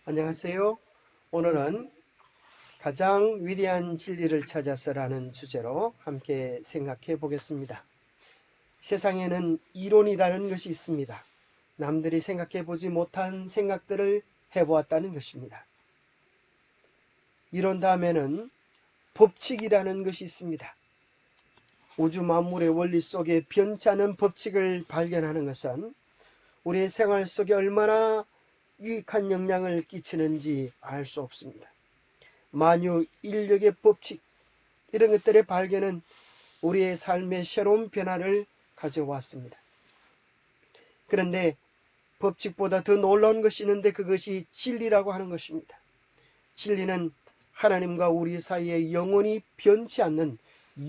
안녕하세요. 오늘은 가장 위대한 진리를 찾아서라는 주제로 함께 생각해 보겠습니다. 세상에는 이론이라는 것이 있습니다. 남들이 생각해 보지 못한 생각들을 해보았다는 것입니다. 이론 다음에는 법칙이라는 것이 있습니다. 우주 만물의 원리 속에 변치 않은 법칙을 발견하는 것은 우리의 생활 속에 얼마나 유익한 영향을 끼치는지 알 수 없습니다. 만유 인력의 법칙, 이런 것들의 발견은 우리의 삶의 새로운 변화를 가져왔습니다. 그런데 법칙보다 더 놀라운 것이 있는데 그것이 진리라고 하는 것입니다. 진리는 하나님과 우리 사이에 영원히 변치 않는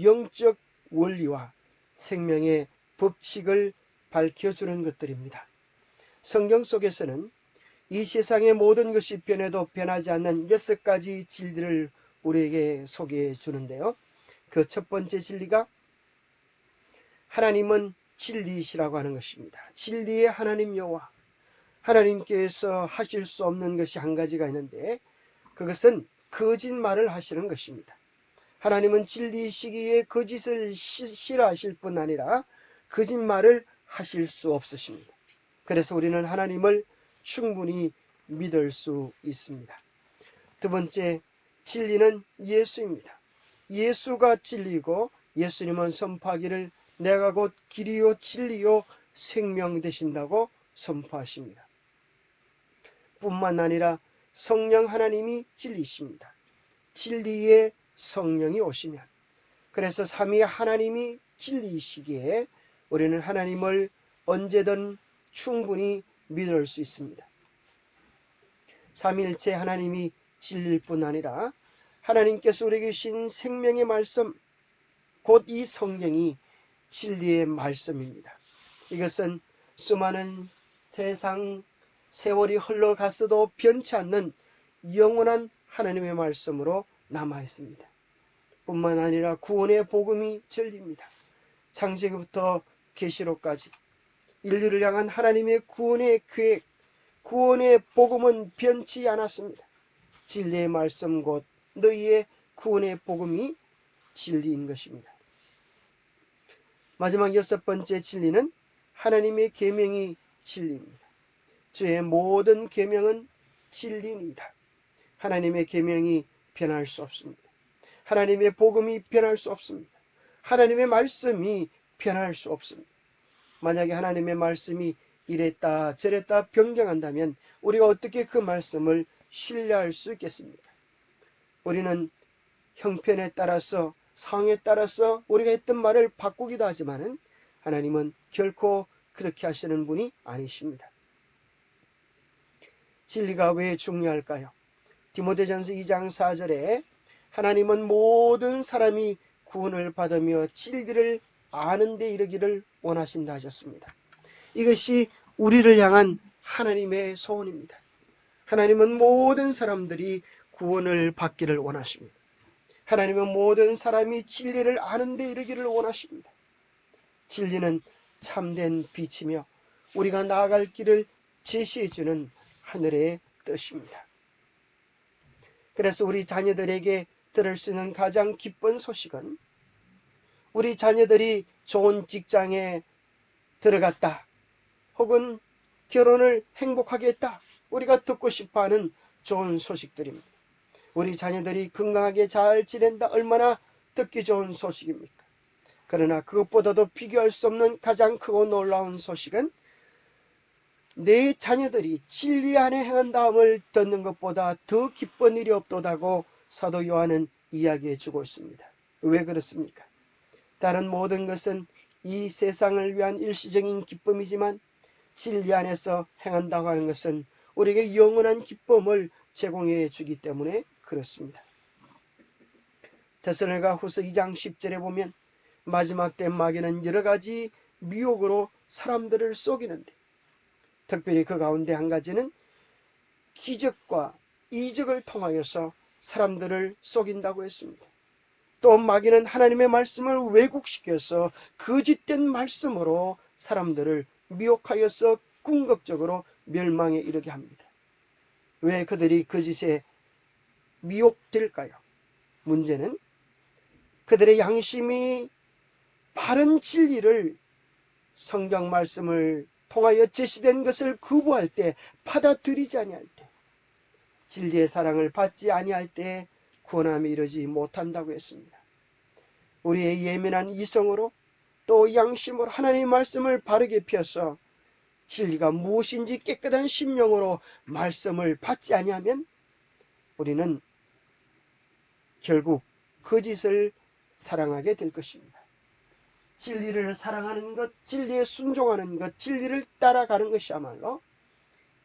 영적 원리와 생명의 법칙을 밝혀주는 것들입니다. 성경 속에서는 이 세상의 모든 것이 변해도 변하지 않는 6가지 진리를 우리에게 소개해 주는데요. 그 첫 번째 진리가 하나님은 진리이시라고 하는 것입니다. 진리의 하나님 여호와, 하나님께서 하실 수 없는 것이 한 가지가 있는데 그것은 거짓말을 하시는 것입니다. 하나님은 진리이시기에 거짓을 싫어하실 뿐 아니라 거짓말을 하실 수 없으십니다. 그래서 우리는 하나님을 충분히 믿을 수 있습니다. 두 번째, 진리는 예수입니다. 예수가 진리고 예수님은 선포하기를 내가 곧 길이요 진리요 생명 되신다고 선포하십니다. 뿐만 아니라 성령 하나님이 진리십니다. 진리의 성령이 오시면, 그래서 삼위 하나님이 진리이시기에 우리는 하나님을 언제든 충분히 믿을 수 있습니다. 삼위일체 하나님이 진리일 뿐 아니라 하나님께서 우리에게 주신 생명의 말씀, 곧 이 성경이 진리의 말씀입니다. 이것은 수많은 세월이 흘러갔어도 변치 않는 영원한 하나님의 말씀으로 남아 있습니다. 뿐만 아니라 구원의 복음이 진리입니다. 창세기부터 계시록까지 인류를 향한 하나님의 구원의 계획, 구원의 복음은 변치 않았습니다. 진리의 말씀 곧 너희의 구원의 복음이 진리인 것입니다. 마지막 6번째 진리는 하나님의 계명이 진리입니다. 주의 모든 계명은 진리입니다. 하나님의 계명이 변할 수 없습니다. 하나님의 복음이 변할 수 없습니다. 하나님의 말씀이 변할 수 없습니다. 만약에 하나님의 말씀이 이랬다 저랬다 변경한다면 우리가 어떻게 그 말씀을 신뢰할 수 있겠습니까? 우리는 형편에 따라서 상황에 따라서 우리가 했던 말을 바꾸기도 하지만 하나님은 결코 그렇게 하시는 분이 아니십니다. 진리가 왜 중요할까요? 디모데전서 2장 4절에 하나님은 모든 사람이 구원을 받으며 진리를 아는 데 이르기를 원하신다 하셨습니다. 이것이 우리를 향한 하나님의 소원입니다. 하나님은 모든 사람들이 구원을 받기를 원하십니다. 하나님은 모든 사람이 진리를 아는 데 이르기를 원하십니다. 진리는 참된 빛이며 우리가 나아갈 길을 제시해주는 하늘의 뜻입니다. 그래서 우리 자녀들에게 들을 수 있는 가장 기쁜 소식은 우리 자녀들이 좋은 직장에 들어갔다, 혹은 결혼을 행복하게 했다, 우리가 듣고 싶어하는 좋은 소식들입니다. 우리 자녀들이 건강하게 잘 지낸다, 얼마나 듣기 좋은 소식입니까? 그러나 그것보다도 비교할 수 없는 가장 크고 놀라운 소식은 내 자녀들이 진리 안에 행한다함을 듣는 것보다 더 기쁜 일이 없도다고 사도 요한은 이야기해 주고 있습니다. 왜 그렇습니까? 다른 모든 것은 이 세상을 위한 일시적인 기쁨이지만 진리 안에서 행한다고 하는 것은 우리에게 영원한 기쁨을 제공해 주기 때문에 그렇습니다. 데살로니가후서 2장 10절에 보면 마지막 때 마귀는 여러 가지 미혹으로 사람들을 속이는데 특별히 그 가운데 한 가지는 기적과 이적을 통하여서 사람들을 속인다고 했습니다. 또 마귀는 하나님의 말씀을 왜곡시켜서 거짓된 말씀으로 사람들을 미혹하여서 궁극적으로 멸망에 이르게 합니다. 왜 그들이 거짓에 미혹될까요? 문제는 그들의 양심이 바른 진리를, 성경 말씀을 통하여 제시된 것을 거부할 때, 받아들이지 아니할 때, 진리의 사랑을 받지 아니할 때 구원함이 이르지 못한다고 했습니다. 우리의 예민한 이성으로 또 양심으로 하나님의 말씀을 바르게 펴서 진리가 무엇인지 깨끗한 심령으로 말씀을 받지 아니하면 우리는 결국 거짓을 사랑하게 될 것입니다. 진리를 사랑하는 것, 진리에 순종하는 것, 진리를 따라가는 것이야말로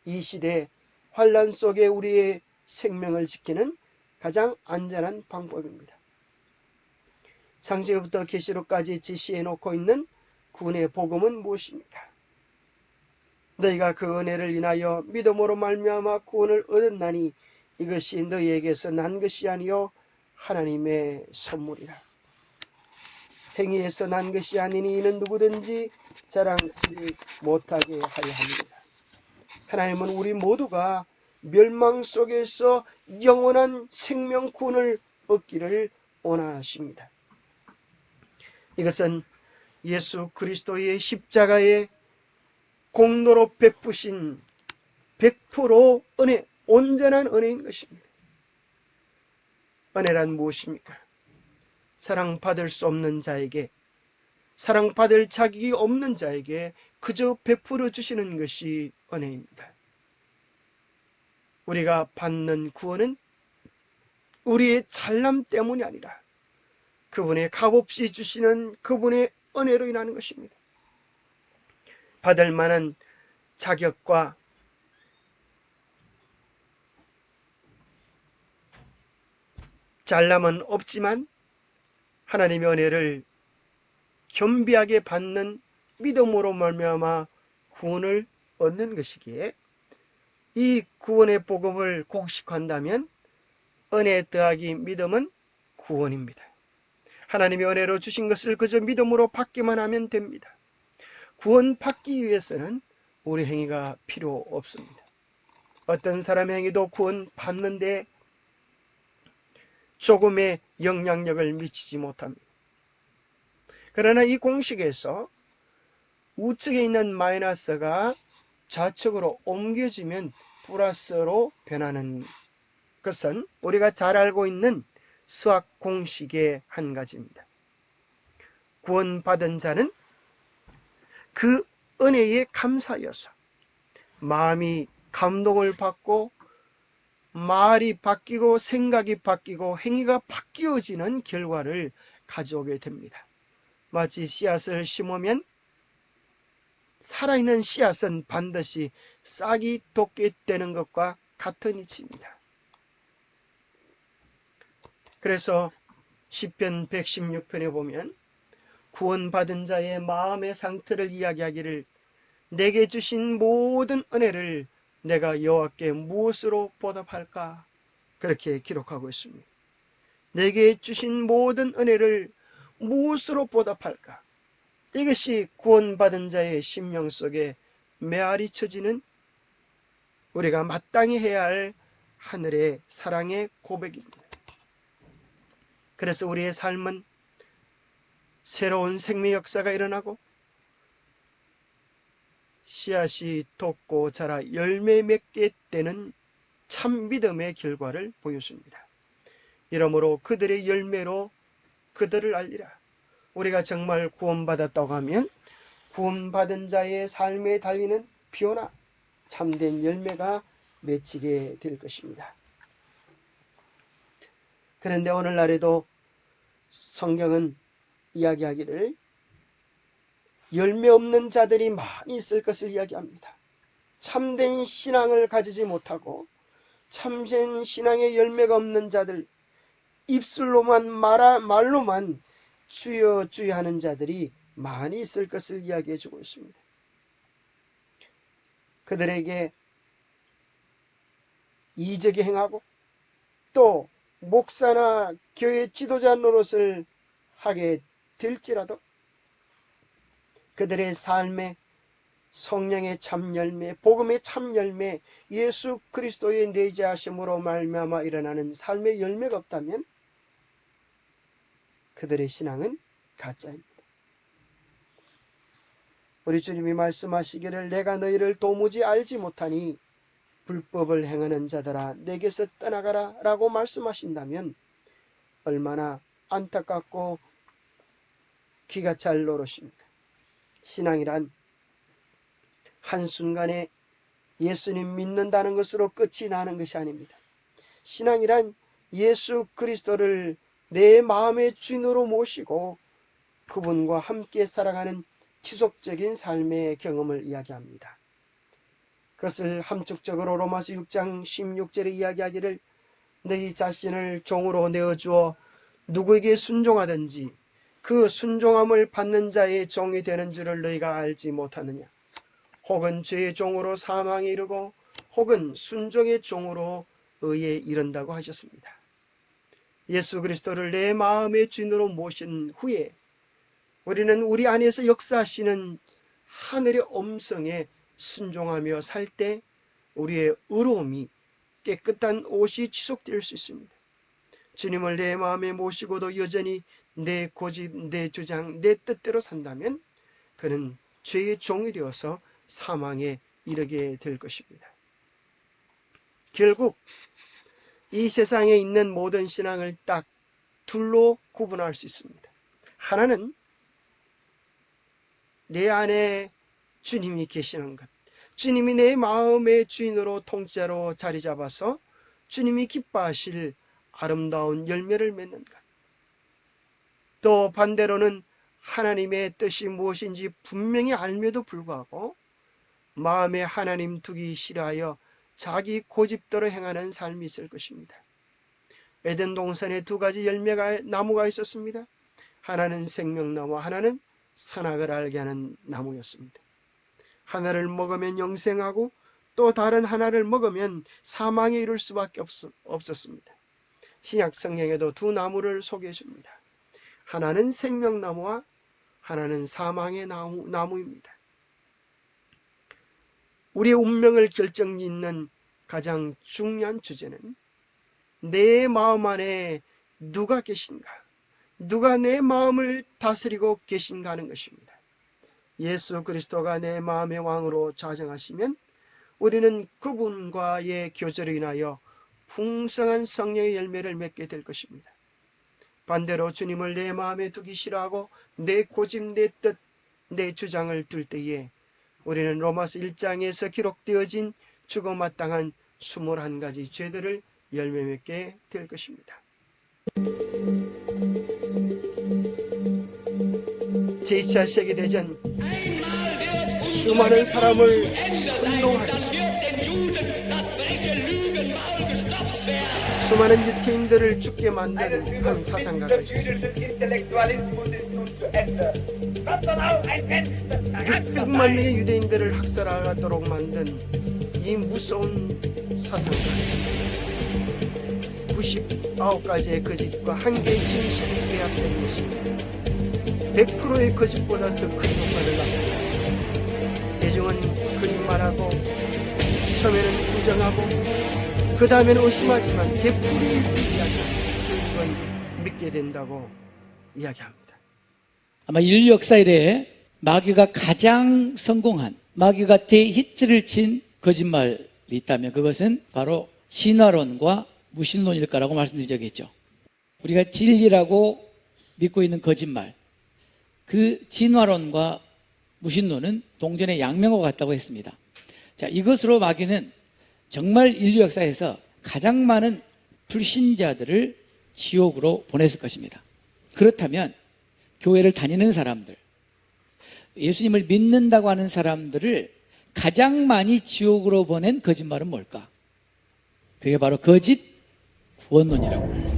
이 시대 환난 속에 우리의 생명을 지키는 가장 안전한 방법입니다. 창세기부터 계시록까지 지시해 놓고 있는 구원의 복음은 무엇입니까? 너희가 그 은혜를 인하여 믿음으로 말미암아 구원을 얻었나니 이것이 너희에게서 난 것이 아니요 하나님의 선물이라. 행위에서 난 것이 아니니 이는 누구든지 자랑치 못하게 하려 합니다. 하나님은 우리 모두가 멸망 속에서 영원한 생명 구원을 얻기를 원하십니다. 이것은 예수 그리스도의 십자가의 공로로 베푸신 100% 은혜, 온전한 은혜인 것입니다. 은혜란 무엇입니까? 사랑받을 수 없는 자에게, 사랑받을 자격이 없는 자에게 그저 베풀어 주시는 것이 은혜입니다. 우리가 받는 구원은 우리의 잘남 때문이 아니라 그분의 값없이 주시는 그분의 은혜로 인하는 것입니다. 받을 만한 자격과 잘남은 없지만 하나님의 은혜를 겸비하게 받는 믿음으로 말미암아 구원을 얻는 것이기에 이 구원의 복음을 공식한다면 은혜 더하기 믿음은 구원입니다. 하나님의 은혜로 주신 것을 그저 믿음으로 받기만 하면 됩니다. 구원 받기 위해서는 우리 행위가 필요 없습니다. 어떤 사람의 행위도 구원 받는데 조금의 영향력을 미치지 못합니다. 그러나 이 공식에서 우측에 있는 마이너스가 좌측으로 옮겨지면 플러스로 변하는 것은 우리가 잘 알고 있는 수학 공식의 한 가지입니다. 구원받은 자는 그 은혜에 감사여서 마음이 감동을 받고 말이 바뀌고 생각이 바뀌고 행위가 바뀌어지는 결과를 가져오게 됩니다. 마치 씨앗을 심으면 살아있는 씨앗은 반드시 싹이 돋게 되는 것과 같은 이치입니다. 그래서 시편 116편에 보면 구원받은 자의 마음의 상태를 이야기하기를 내게 주신 모든 은혜를 내가 여호와께 무엇으로 보답할까? 그렇게 기록하고 있습니다. 내게 주신 모든 은혜를 무엇으로 보답할까? 이것이 구원받은 자의 심령 속에 메아리 쳐지는 우리가 마땅히 해야 할 하늘의 사랑의 고백입니다. 그래서 우리의 삶은 새로운 생명 역사가 일어나고 씨앗이 돋고 자라 열매 맺게 되는 참 믿음의 결과를 보여줍니다. 이러므로 그들의 열매로 그들을 알리라. 우리가 정말 구원받았다고 하면 구원받은 자의 삶에 달리는 피어나 참된 열매가 맺히게 될 것입니다. 그런데 오늘날에도 성경은 이야기하기를 열매 없는 자들이 많이 있을 것을 이야기합니다. 참된 신앙을 가지지 못하고 참된 신앙의 열매가 없는 자들, 입술로만 말로만 주여 주여 하는 자들이 많이 있을 것을 이야기해 주고 있습니다. 그들에게 이적이 행하고 또 목사나 교회 지도자 노릇을 하게 될지라도 그들의 삶에 성령의 참 열매, 복음의 참 열매, 예수 그리스도의 내재하심으로 말미암아 일어나는 삶의 열매가 없다면 그들의 신앙은 가짜입니다. 우리 주님이 말씀하시기를 내가 너희를 도무지 알지 못하니 불법을 행하는 자들아 내게서 떠나가라 라고 말씀하신다면 얼마나 안타깝고 귀가 잘 노릇입니까? 신앙이란 한순간에 예수님 믿는다는 것으로 끝이 나는 것이 아닙니다. 신앙이란 예수 그리스도를 내 마음의 주인으로 모시고 그분과 함께 살아가는 지속적인 삶의 경험을 이야기합니다. 그것을 함축적으로 로마서 6장 16절에 이야기하기를 너희 자신을 종으로 내어주어 누구에게 순종하든지 그 순종함을 받는 자의 종이 되는 줄을 너희가 알지 못하느냐. 혹은 죄의 종으로 사망에 이르고 혹은 순종의 종으로 의에 이른다고 하셨습니다. 예수 그리스도를 내 마음의 주인으로 모신 후에 우리는 우리 안에서 역사하시는 하늘의 음성에 순종하며 살 때 우리의 의로움이 깨끗한 옷이 지속될 수 있습니다. 주님을 내 마음에 모시고도 여전히 내 고집, 내 주장, 내 뜻대로 산다면 그는 죄의 종이 되어서 사망에 이르게 될 것입니다. 결국 이 세상에 있는 모든 신앙을 딱 둘로 구분할 수 있습니다. 하나는 내 안에 주님이 계시는 것, 주님이 내 마음의 주인으로 통째로 자리 잡아서 주님이 기뻐하실 아름다운 열매를 맺는 것. 또 반대로는 하나님의 뜻이 무엇인지 분명히 알면도 불구하고 마음에 하나님 두기 싫어하여 자기 고집대로 행하는 삶이 있을 것입니다. 에덴 동산에 두 가지 나무가 있었습니다. 하나는 생명나무, 하나는 선악을 알게 하는 나무였습니다. 하나를 먹으면 영생하고 또 다른 하나를 먹으면 사망에 이를 수밖에 없었습니다. 신약 성경에도 두 나무를 소개해 줍니다. 하나는 생명나무와 하나는 사망의 나무입니다. 우리의 운명을 결정짓는 가장 중요한 주제는 내 마음 안에 누가 계신가, 누가 내 마음을 다스리고 계신가 하는 것입니다. 예수 그리스도가 내 마음의 왕으로 좌정하시면 우리는 그분과의 교제로 인하여 풍성한 성령의 열매를 맺게 될 것입니다. 반대로 주님을 내 마음에 두기 싫어하고 내 고집, 내 뜻, 내 주장을 둘 때에 우리는 로마서 1장에서 기록되어진 죽어마땅한 21가지 죄들을 열매 맺게 될 것입니다. 제2차 세계대전 수많은 사람을 선동하였습니다. 수많은 유태인들을 죽게 만든 한 사상가가 있었습니다. 600만 명의 유대인들을 학살하도록 만든 이 무서운 사상가, 99가지의 거짓과 한 개의 진실이 배합된 것입니다. 100%의 거짓보다 더 큰 효과를 낳습니다. 대중은 거짓말하고 처음에는 부정하고 그 다음에는 의심하지만 되풀이해서 이야기하면 믿게 된다고 이야기합니다. 아마 인류 역사 이래에 마귀가 가장 성공한, 마귀가 대히트를 친 거짓말이 있다면 그것은 바로 진화론과 무신론일 거라고 말씀드린 적이 있죠. 우리가 진리라고 믿고 있는 거짓말, 그 진화론과 무신론은 동전의 양면과 같다고 했습니다. 자, 이것으로 마귀는 정말 인류 역사에서 가장 많은 불신자들을 지옥으로 보냈을 것입니다. 그렇다면 교회를 다니는 사람들, 예수님을 믿는다고 하는 사람들을 가장 많이 지옥으로 보낸 거짓말은 뭘까? 그게 바로 거짓 구원론이라고 합니다.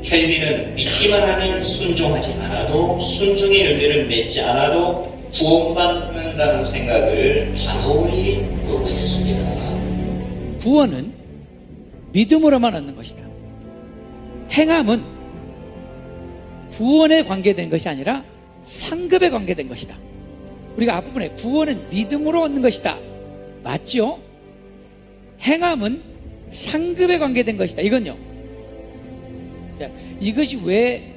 켈빈은 믿기만 하면 순종하지 않아도, 순종의 열매를 맺지 않아도 구원받는다는 생각을 단호히 거부했습니다. 구원은 믿음으로만 얻는 것이다. 행함은 구원에 관계된 것이 아니라 상급에 관계된 것이다. 우리가 앞부분에 구원은 믿음으로 얻는 것이다. 맞죠? 행함은 상급에 관계된 것이다. 이건요. 자, 이것이 왜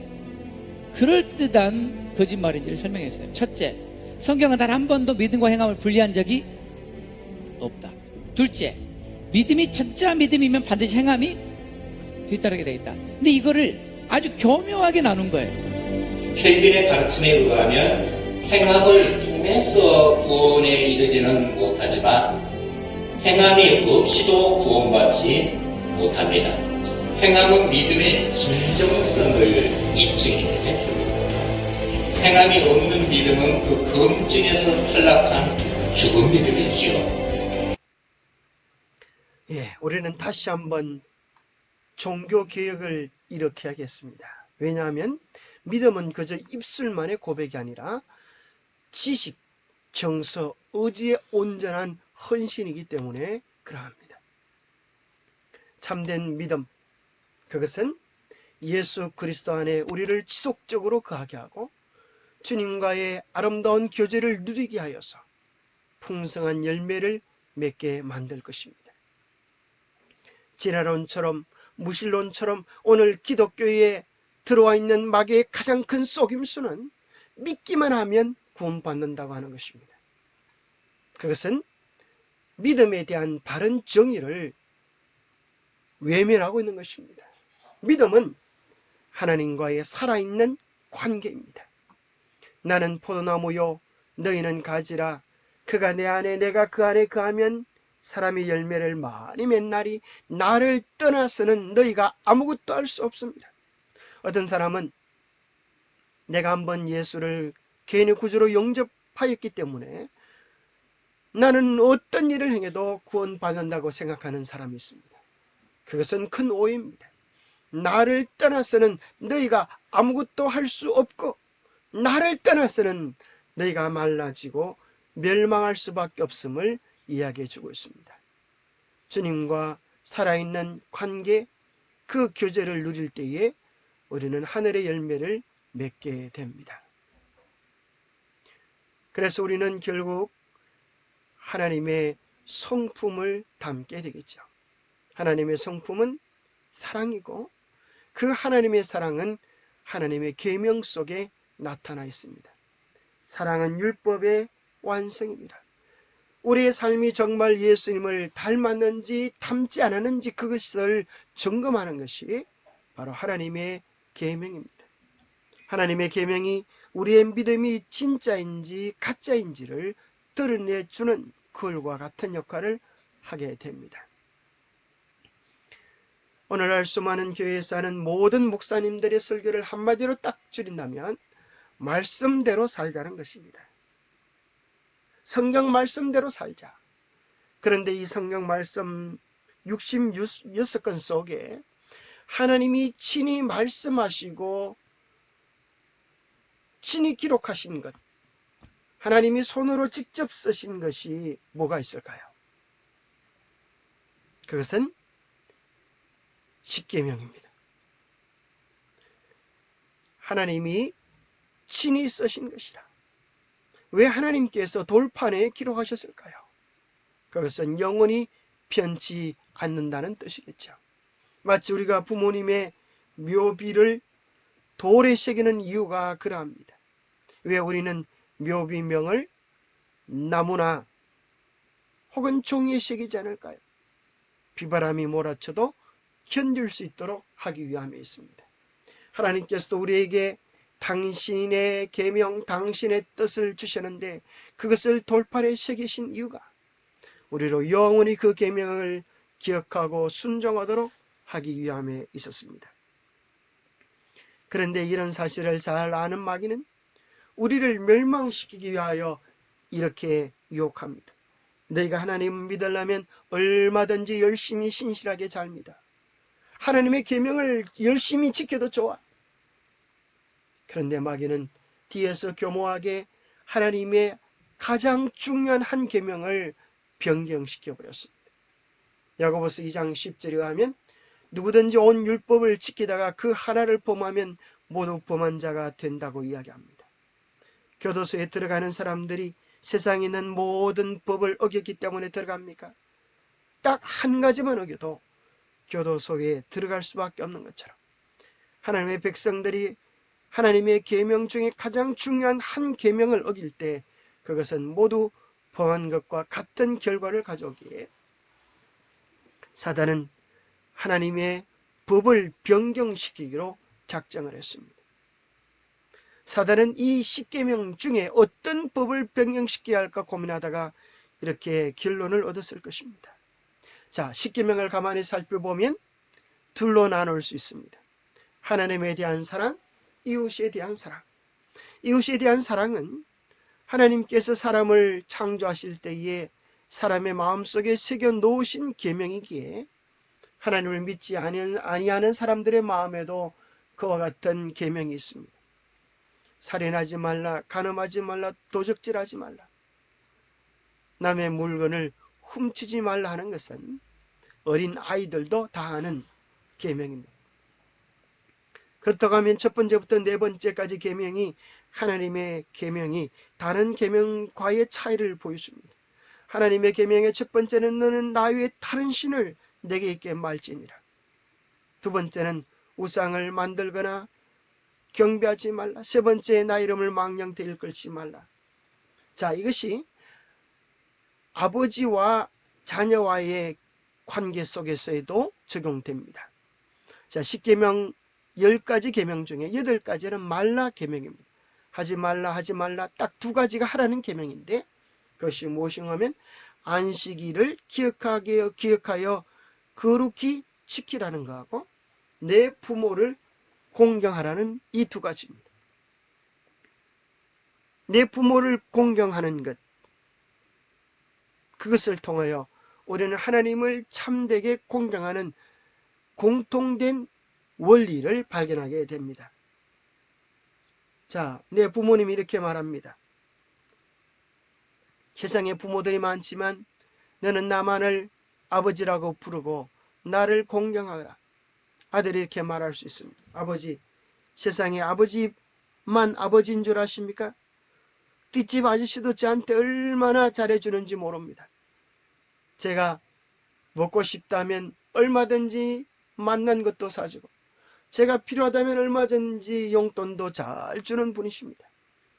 그럴듯한 거짓말인지를 설명했어요. 첫째, 성경은 단 한 번도 믿음과 행함을 분리한 적이 없다. 둘째, 믿음이 천자 믿음이면 반드시 행함이 뒤따르게 되겠다. 근데 이거를 아주 교묘하게 나눈 거예요. 켈빈의 가르침에 의하면 행함을 통해서 구원에 이르지는 못하지만 행함이 없이도 구원받지 못합니다. 행함은 믿음의 진정성을 입증해 줍니다. 행함이 없는 믿음은 그 검증에서 탈락한 죽은 믿음이지요. 예, 우리는 다시 한번 종교 개혁을 일으켜야겠습니다. 왜냐하면 믿음은 그저 입술만의 고백이 아니라 지식, 정서, 의지의 온전한 헌신이기 때문에 그러합니다. 참된 믿음, 그것은 예수 그리스도 안에 우리를 지속적으로 거하게 하고 주님과의 아름다운 교제를 누리게 하여서 풍성한 열매를 맺게 만들 것입니다. 진화론처럼 무신론처럼 오늘 기독교에 들어와 있는 마귀의 가장 큰 속임수는 믿기만 하면 구원받는다고 하는 것입니다. 그것은 믿음에 대한 바른 정의를 외면하고 있는 것입니다. 믿음은 하나님과의 살아있는 관계입니다. 나는 포도나무요 너희는 가지라. 그가 내 안에 내가 그 안에 거하면 사람이 열매를 많이 맺는 날이 나를 떠나서는 너희가 아무것도 할 수 없습니다. 어떤 사람은 내가 한번 예수를 개인의 구주로 영접하였기 때문에 나는 어떤 일을 행해도 구원받는다고 생각하는 사람이 있습니다. 그것은 큰 오해입니다. 나를 떠나서는 너희가 아무것도 할 수 없고 나를 떠나서는 너희가 말라지고 멸망할 수밖에 없음을 이야기해 주고 있습니다. 주님과 살아있는 관계, 그 교제를 누릴 때에 우리는 하늘의 열매를 맺게 됩니다. 그래서 우리는 결국 하나님의 성품을 담게 되겠죠. 하나님의 성품은 사랑이고 그 하나님의 사랑은 하나님의 계명 속에 나타나 있습니다. 사랑은 율법의 완성입니다. 우리의 삶이 정말 예수님을 닮았는지 닮지 않았는지 그것을 점검하는 것이 바로 하나님의 계명입니다. 하나님의 계명이 우리의 믿음이 진짜인지 가짜인지를 드러내주는 그걸과 같은 역할을 하게 됩니다. 오늘날 수많은 교회에서 하는 모든 목사님들의 설교를 한마디로 딱 줄인다면 말씀대로 살자는 것입니다. 성경 말씀대로 살자. 그런데 이 성경 말씀 66건 속에 하나님이 친히 말씀하시고 친히 기록하신 것, 하나님이 손으로 직접 쓰신 것이 뭐가 있을까요? 그것은 십계명입니다. 하나님이 친히 쓰신 것이라. 왜 하나님께서 돌판에 기록하셨을까요? 그것은 영원히 변치 않는다는 뜻이겠죠. 마치 우리가 부모님의 묘비를 돌에 새기는 이유가 그러합니다. 왜 우리는 묘비명을 나무나 혹은 종이에 새기지 않을까요? 비바람이 몰아쳐도 견딜 수 있도록 하기 위함에 있습니다. 하나님께서도 우리에게 당신의 계명, 당신의 뜻을 주셨는데 그것을 돌판에 새기신 이유가 우리로 영원히 그 계명을 기억하고 순종하도록 하기 위함에 있었습니다. 그런데 이런 사실을 잘 아는 마귀는 우리를 멸망시키기 위하여 이렇게 유혹합니다. 너희가 하나님 믿으려면 얼마든지 열심히 신실하게 잘 믿어. 하나님의 계명을 열심히 지켜도 좋아. 그런데 마귀는 뒤에서 교모하게 하나님의 가장 중요한 한 계명을 변경시켜 버렸습니다. 야고보서 2장 10절에 하면 누구든지 온 율법을 지키다가 그 하나를 범하면 모두 범한 자가 된다고 이야기합니다. 교도소에 들어가는 사람들이 세상에 있는 모든 법을 어겼기 때문에 들어갑니까? 딱 한 가지만 어겨도 교도 속에 들어갈 수밖에 없는 것처럼 하나님의 백성들이 하나님의 계명 중에 가장 중요한 한 계명을 어길 때 그것은 모두 범한 것과 같은 결과를 가져오기에 사단은 하나님의 법을 변경시키기로 작정을 했습니다. 사단은 이 십계명 중에 어떤 법을 변경시켜야 할까 고민하다가 이렇게 결론을 얻었을 것입니다. 자, 십계명을 가만히 살펴보면 둘로 나눌 수 있습니다. 하나님에 대한 사랑, 이웃에 대한 사랑. 이웃에 대한 사랑은 하나님께서 사람을 창조하실 때에 사람의 마음속에 새겨 놓으신 계명이기에 하나님을 믿지 아니하는 사람들의 마음에도 그와 같은 계명이 있습니다. 살인하지 말라, 간음하지 말라, 도적질하지 말라, 남의 물건을 훔치지 말라 하는 것은 어린 아이들도 다 아는 계명입니다. 그렇다고 하면 첫 번째부터 네 번째까지 계명이 하나님의 계명이 다른 계명과의 차이를 보여줍니다. 하나님의 계명의 첫 번째는 너는 나 외에 다른 신을 내게 있게 말지니라. 두 번째는 우상을 만들거나 경배하지 말라. 세 번째, 나 이름을 망령되이 일컬지 말라. 자, 이것이 아버지와 자녀와의 관계 속에서도 적용됩니다. 자, 십계명 10가지 계명 중에 8가지는 말라 계명입니다. 하지 말라 하지 말라 딱 두 가지가 하라는 계명인데 그것이 무엇인가 하면 안식일을 기억하여 거룩히 지키라는 거하고 내 부모를 공경하라는 이 두 가지입니다. 내 부모를 공경하는 것, 그것을 통하여 우리는 하나님을 참되게 공경하는 공통된 원리를 발견하게 됩니다. 자, 내 부모님이 이렇게 말합니다. 세상에 부모들이 많지만 너는 나만을 아버지라고 부르고 나를 공경하라. 아들이 이렇게 말할 수 있습니다. 아버지, 세상에 아버지만 아버지인 줄 아십니까? 뒷집 아저씨도 저한테 얼마나 잘해주는지 모릅니다. 제가 먹고 싶다면 얼마든지 맛난 것도 사주고 제가 필요하다면 얼마든지 용돈도 잘 주는 분이십니다.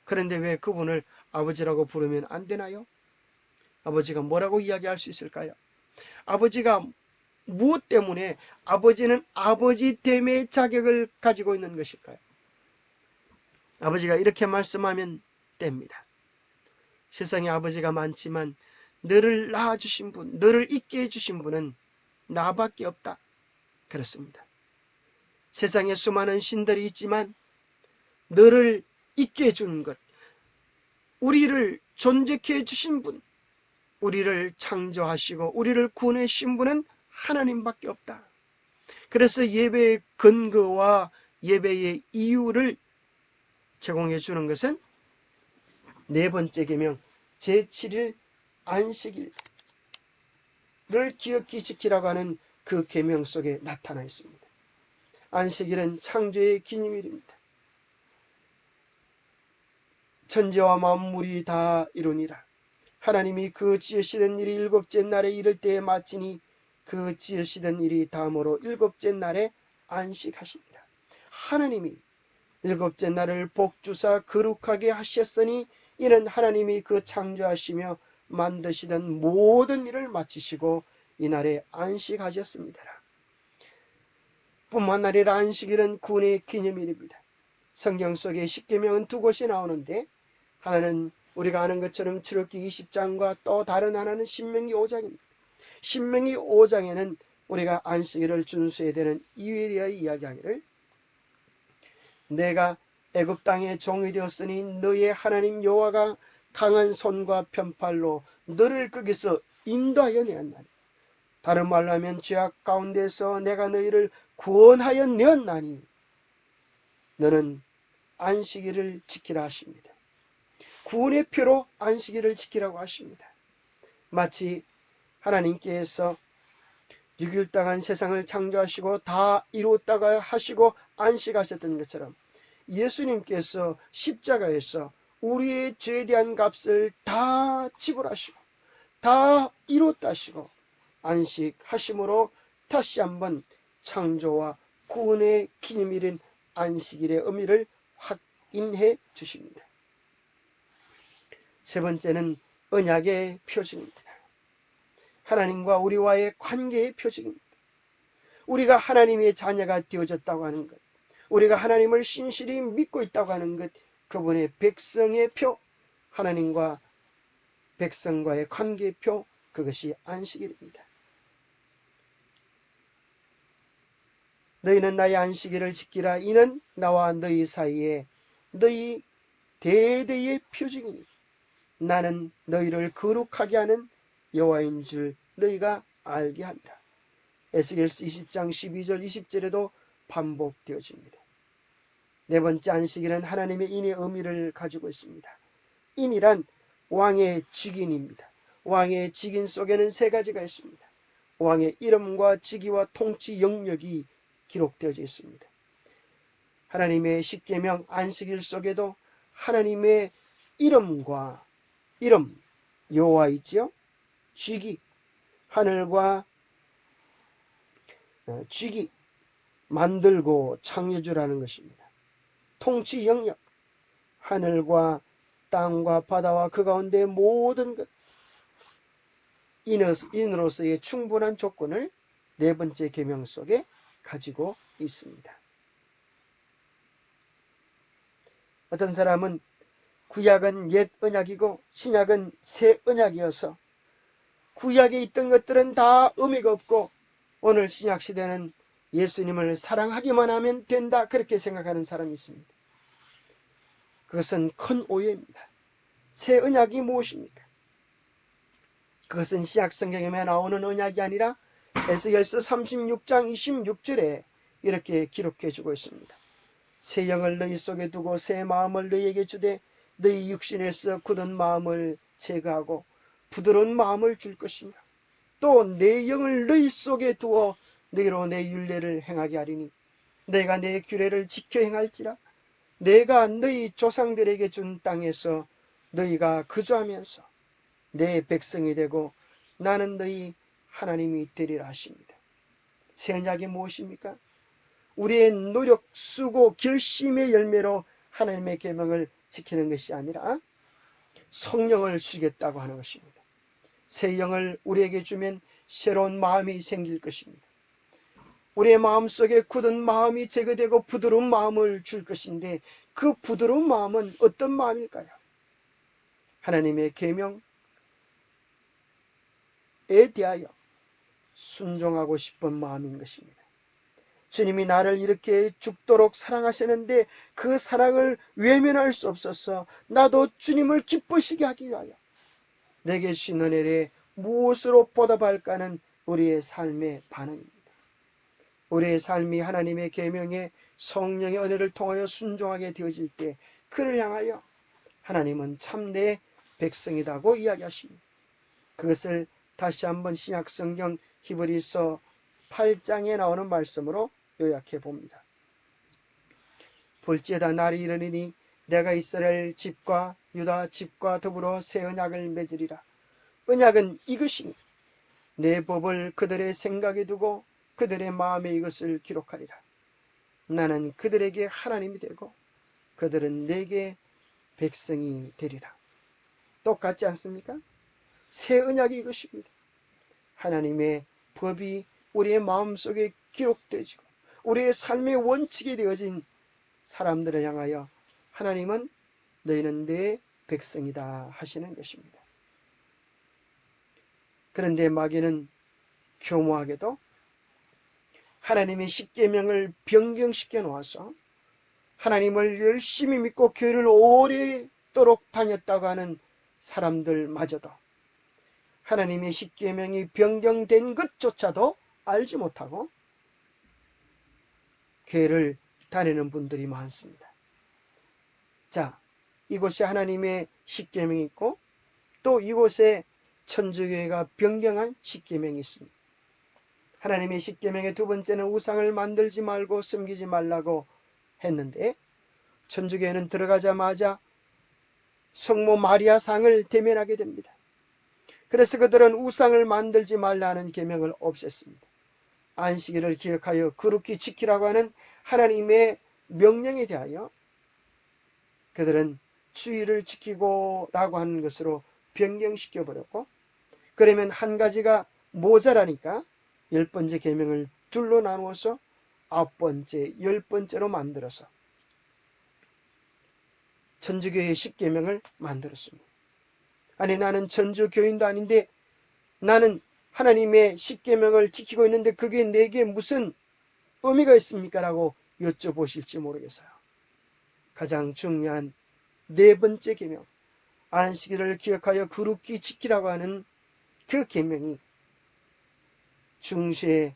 그런데 왜 그분을 아버지라고 부르면 안 되나요? 아버지가 뭐라고 이야기할 수 있을까요? 아버지가 무엇 때문에 아버지는 아버지됨의 자격을 가지고 있는 것일까요? 아버지가 이렇게 말씀하면 됩니다. 세상에 아버지가 많지만 너를 낳아주신 분, 너를 있게 해주신 분은 나밖에 없다. 그렇습니다. 세상에 수많은 신들이 있지만 너를 있게 해주는 것, 우리를 존재케 해주신 분, 우리를 창조하시고 우리를 구원하신 분은 하나님밖에 없다. 그래서 예배의 근거와 예배의 이유를 제공해 주는 것은 네 번째 계명 제7일 안식일을 기억히 지키라고 하는 그 계명 속에 나타나 있습니다. 안식일은 창조의 기념일입니다. 천지와 만물이 다 이루니라. 하나님이 그 지으시던 일이 일곱째 날에 이를 때에 마치니 그 지으시던 일이 다음으로 일곱째 날에 안식하시니라. 하나님이 일곱째 날을 복주사 거룩하게 하셨으니 이는 하나님이 그 창조하시며 만드시던 모든 일을 마치시고 이날에 안식하셨습니다. 뿐만 아니라 안식일은 구원의 기념일입니다. 성경 속에 십계명은 두 곳이 나오는데 하나는 우리가 아는 것처럼 출애굽기 20장과 또 다른 하나는 신명기 5장입니다. 신명기 5장에는 우리가 안식일을 준수해야 되는 이유에 대하여 이야기하기를 내가 애굽 땅에 종이 되었으니 너의 하나님 여호와가 강한 손과 편팔로 너를 거기서 인도하여 내었나니 다른 말로 하면 죄악 가운데서 내가 너희를 구원하여 내었나니 너는 안식일을 지키라 하십니다. 구원의 표로 안식일을 지키라고 하십니다. 마치 하나님께서 6일 동안 세상을 창조하시고 다 이루었다가 하시고 안식하셨던 것처럼 예수님께서 십자가에서 우리의 죄에 대한 값을 다 지불하시고 다 이뤘다 하시고 안식하심으로 다시 한번 창조와 구원의 기념일인 안식일의 의미를 확인해 주십니다. 세 번째는 언약의 표징입니다. 하나님과 우리와의 관계의 표징입니다. 우리가 하나님의 자녀가 되어졌다고 하는 것, 우리가 하나님을 신실히 믿고 있다고 하는 것, 그분의 백성의 표, 하나님과 백성과의 관계의 표, 그것이 안식일입니다. 너희는 나의 안식일을 지키라. 이는 나와 너희 사이에 너희 대대의 표징이니 나는 너희를 거룩하게 하는 여호와인 줄 너희가 알게 하리라. 에스겔서 20장 12절 20절에도 반복되어집니다. 네 번째 안식일은 하나님의 인의 의미를 가지고 있습니다. 인이란 왕의 직인입니다. 왕의 직인 속에는 세 가지가 있습니다. 왕의 이름과 직위와 통치 영역이 기록되어져 있습니다. 하나님의 십계명 안식일 속에도 하나님의 이름과 이름 여호와 있지요. 직위 하늘과 직위 만들고 창조주라는 것입니다. 통치 영역 하늘과 땅과 바다와 그 가운데 모든 것 인으로서의 충분한 조건을 네 번째 계명 속에 가지고 있습니다. 어떤 사람은 구약은 옛 언약이고 신약은 새 언약이어서 구약에 있던 것들은 다 의미가 없고 오늘 신약 시대는 예수님을 사랑하기만 하면 된다, 그렇게 생각하는 사람이 있습니다. 그것은 큰 오해입니다. 새 언약이 무엇입니까? 그것은 신약 성경에 나오는 언약이 아니라 에스겔서 36장 26절에 이렇게 기록해 주고 있습니다. 새 영을 너희 속에 두고 새 마음을 너희에게 주되 너희 육신에서 굳은 마음을 제거하고 부드러운 마음을 줄 것이며 또 내 영을 너희 속에 두어 너희로 내 율례를 행하게 하리니 너희가 내 규례를 지켜 행할지라. 내가 너희 조상들에게 준 땅에서 너희가 거주하면서 내 백성이 되고 나는 너희 하나님이 되리라 하십니다. 새 언약이 무엇입니까? 우리의 노력, 수고, 결심의 열매로 하나님의 계명을 지키는 것이 아니라 성령을 주겠다고 하는 것입니다. 새 영을 우리에게 주면 새로운 마음이 생길 것입니다. 우리의 마음속에 굳은 마음이 제거되고 부드러운 마음을 줄 것인데 그 부드러운 마음은 어떤 마음일까요? 하나님의 계명에 대하여 순종하고 싶은 마음인 것입니다. 주님이 나를 이렇게 죽도록 사랑하시는데 그 사랑을 외면할 수 없어서 나도 주님을 기쁘시게 하기 위하여 내게 주신 은혜에 무엇으로 보답할까는 우리의 삶의 반응입니다. 우리의 삶이 하나님의 계명에 성령의 은혜를 통하여 순종하게 되어질 때 그를 향하여 하나님은 참내 백성이라고 이야기하십니다. 그것을 다시 한번 신약 성경 히브리서 8장에 나오는 말씀으로 요약해 봅니다. 볼지어다 날이 이르리니 내가 이스라엘 집과 유다 집과 더불어 새 언약을 맺으리라. 언약은 이것이니 내 법을 그들의 생각에 두고 그들의 마음에 이것을 기록하리라. 나는 그들에게 하나님이 되고 그들은 내게 백성이 되리라. 똑같지 않습니까? 새 언약이 이것입니다. 하나님의 법이 우리의 마음속에 기록되어지고 우리의 삶의 원칙이 되어진 사람들을 향하여 하나님은 너희는 내 백성이다 하시는 것입니다. 그런데 마귀는 교모하게도 하나님의 십계명을 변경시켜 놓아서 하나님을 열심히 믿고 교회를 오래도록 다녔다고 하는 사람들마저도 하나님의 십계명이 변경된 것조차도 알지 못하고 교회를 다니는 분들이 많습니다. 자, 이곳에 하나님의 십계명이 있고 또 이곳에 천주교회가 변경한 십계명이 있습니다. 하나님의 십계명의 두 번째는 우상을 만들지 말고 섬기지 말라고 했는데 천주교회는 들어가자마자 성모 마리아상을 대면하게 됩니다. 그래서 그들은 우상을 만들지 말라는 계명을 없앴습니다. 안식일을 기억하여 거룩히 지키라고 하는 하나님의 명령에 대하여 그들은 주의를 지키고 라고 하는 것으로 변경시켜 버렸고, 그러면 한 가지가 모자라니까 10번째 계명을 둘로 나누어서 9번째, 10번째로 만들어서 천주교의 10계명을 만들었습니다. 아니, 나는 천주교인도 아닌데 나는 하나님의 10계명을 지키고 있는데 그게 내게 무슨 의미가 있습니까? 라고 여쭤보실지 모르겠어요. 가장 중요한 4번째 계명, 안식일을 기억하여 거룩히 지키라고 하는 그 계명이 중세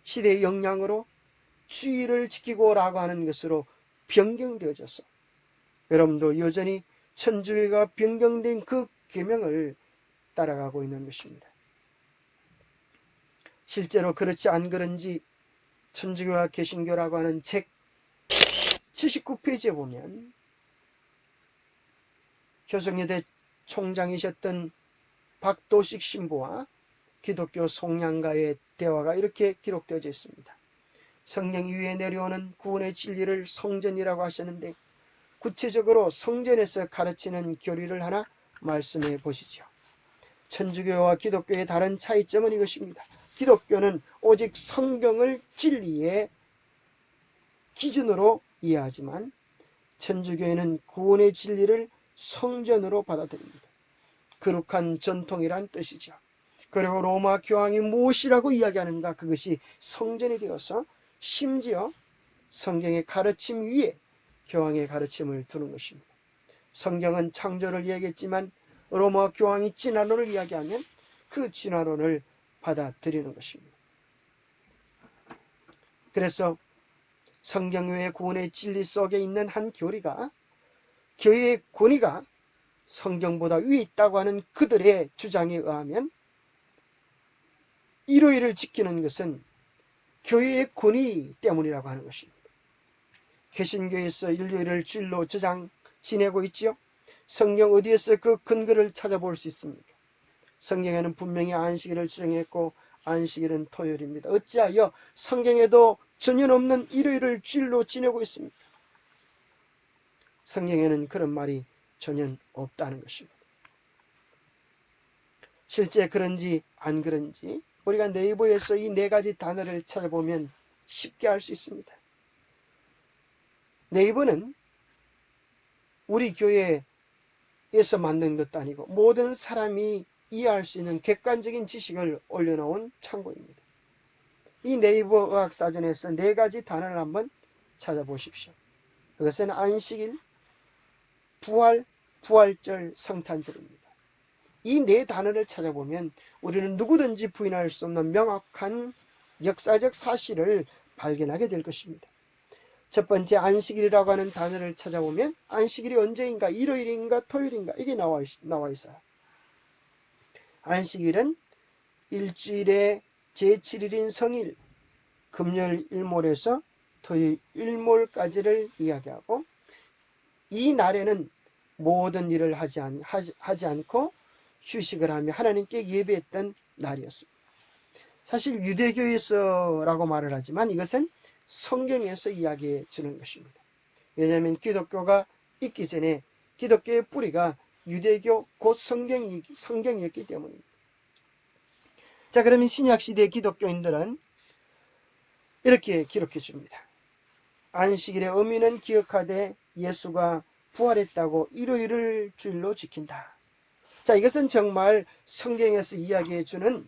시대의 영향으로 주의를 지키고 라고 하는 것으로 변경되어져서 여러분도 여전히 천주교가 변경된 그 계명을 따라가고 있는 것입니다. 실제로 그렇지 안 그런지 천주교와 개신교라고 하는 책 79페이지에 보면 효성여대 총장이셨던 박도식 신부와 기독교 송양가의 대화가 이렇게 기록되어져 있습니다. 성령 위에 내려오는 구원의 진리를 성전이라고 하셨는데 구체적으로 성전에서 가르치는 교리를 하나 말씀해 보시죠. 천주교와 기독교의 다른 차이점은 이것입니다. 기독교는 오직 성경을 진리의 기준으로 이해하지만 천주교에는 구원의 진리를 성전으로 받아들입니다. 거룩한 전통이란 뜻이죠. 그리고 로마 교황이 무엇이라고 이야기하는가, 그것이 성전이 되어서 심지어 성경의 가르침 위에 교황의 가르침을 두는 것입니다. 성경은 창조를 이야기했지만 로마 교황이 진화론을 이야기하면 그 진화론을 받아들이는 것입니다. 그래서 성경 외의 구원의 진리 속에 있는 한 교리가, 교회의 권위가 성경보다 위에 있다고 하는 그들의 주장에 의하면 일요일을 지키는 것은 교회의 권위 때문이라고 하는 것입니다. 개신교에서 일요일을 주일로 지내고 있지요. 성경 어디에서 그 근거를 찾아볼 수 있습니까? 성경에는 분명히 안식일을 주장했고 안식일은 토요일입니다. 어찌하여 성경에도 전혀 없는 일요일을 주일로 지내고 있습니까? 성경에는 그런 말이 전혀 없다는 것입니다. 실제 그런지 안 그런지 우리가 네이버에서 이 4가지 단어를 찾아보면 쉽게 알 수 있습니다. 네이버는 우리 교회에서 만든 것도 아니고 모든 사람이 이해할 수 있는 객관적인 지식을 올려놓은 창고입니다. 이 네이버 의학사전에서 4가지 단어를 한번 찾아보십시오. 그것은 안식일, 부활, 부활절, 성탄절입니다. 이 4단어를 찾아보면 우리는 누구든지 부인할 수 없는 명확한 역사적 사실을 발견하게 될 것입니다. 첫 번째, 안식일이라고 하는 단어를 찾아보면 안식일이 언제인가, 일요일인가, 토요일인가, 이게 나와 있어요. 안식일은 일주일의 제7일인 성일, 금요일 일몰에서 토요일 일몰까지를 이야기하고, 이 날에는 모든 일을 하지 않고 휴식을 하며 하나님께 예배했던 날이었습니다. 사실 유대교에서라고 말을 하지만 이것은 성경에서 이야기해 주는 것입니다. 왜냐하면 기독교가 있기 전에 기독교의 뿌리가 유대교 곧 성경이었기 때문입니다. 자, 그러면 신약시대 기독교인들은 이렇게 기록해 줍니다. 안식일의 의미는 기억하되 예수가 부활했다고 일요일을 주일로 지킨다. 자, 이것은 정말 성경에서 이야기해 주는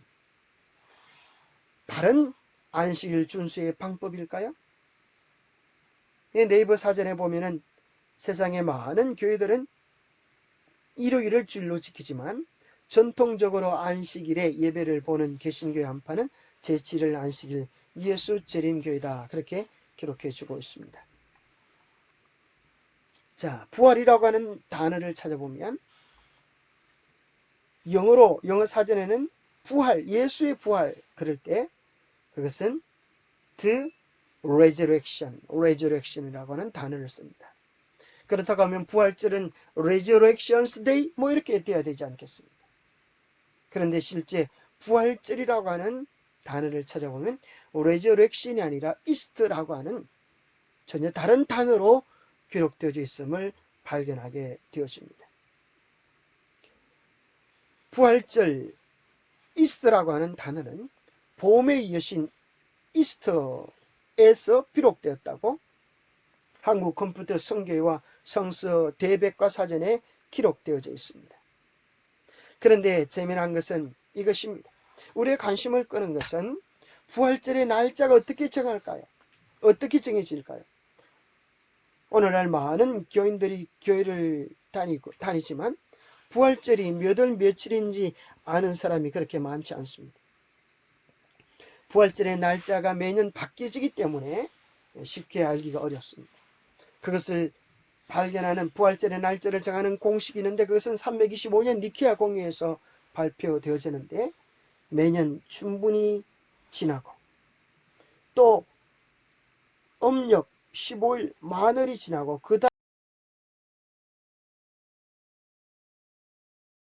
다른 안식일 준수의 방법일까요? 네이버 사전에 보면은 세상의 많은 교회들은 일요일을 주일로 지키지만 전통적으로 안식일에 예배를 보는 개신교회 한파는 제7일 안식일 예수 재림교회다, 그렇게 기록해 주고 있습니다. 자, 부활이라고 하는 단어를 찾아보면 영어 사전에는 부활, 예수의 부활 그럴 때 그것은 the resurrection이라고 하는 단어를 씁니다. 그렇다고 하면 부활절은 Resurrections Day 뭐 이렇게 돼야 되지 않겠습니까? 그런데 실제 부활절이라고 하는 단어를 찾아보면 Resurrection이 아니라 East라고 하는 전혀 다른 단어로 기록되어져 있음을 발견하게 되었습니다. 부활절 이스트라고 하는 단어는 봄의 여신 이스터에서 비롯되었다고 한국 컴퓨터 성교회와 성서 대백과 사전에 기록되어져 있습니다. 그런데 재미난 것은 이것입니다. 우리의 관심을 끄는 것은 부활절의 날짜가 어떻게 정할까요? 어떻게 정해질까요? 오늘날 많은 교인들이 교회를 다니지만 부활절이 몇 월 며칠인지 아는 사람이 그렇게 많지 않습니다. 부활절의 날짜가 매년 바뀌어지기 때문에 쉽게 알기가 어렵습니다. 그것을 발견하는 부활절의 날짜를 정하는 공식이 있는데 그것은 325년 니케아 공회에서 발표되어지는데 매년 춘분이 지나고 또 음력 15일 만월이 지나고 그